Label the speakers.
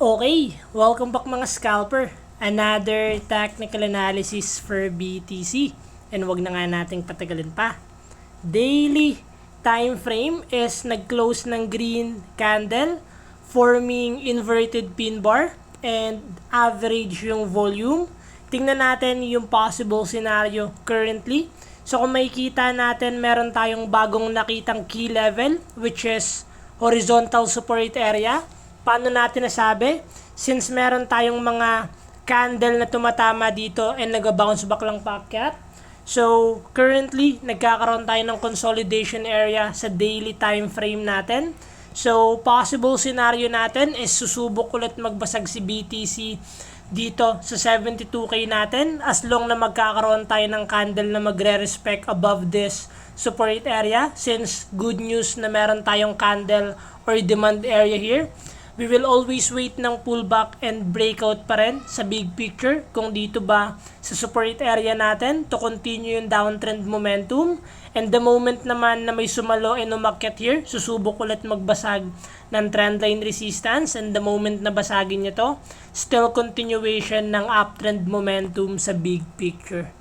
Speaker 1: Okay, welcome back mga scalper. Another technical analysis for BTC. And wag na nga nating patagalin pa. Daily time frame is nag-close ng green candle forming inverted pin bar and average yung volume. Tingnan natin yung possible scenario currently. So kung makikita natin, meron tayong bagong nakitang key level which is horizontal support area. Paano natin nasabi? Since meron tayong mga candle na tumatama dito and nag-bounce back lang paakyat. So, currently, nagkakaroon tayo ng consolidation area sa daily time frame natin. So, possible scenario natin is susubok ulit magbasag si BTC dito sa 72K natin as long na magkakaroon tayo ng candle na magre-respect above this support area since good news na meron tayong candle or demand area here. We will always wait ng pullback and breakout pa rin sa big picture kung dito ba sa support area natin to continue yung downtrend momentum. And the moment naman na may sumalo and umakyat here, susubok ulit magbasag ng trendline resistance. And the moment na basagin niya to, still continuation ng uptrend momentum sa big picture.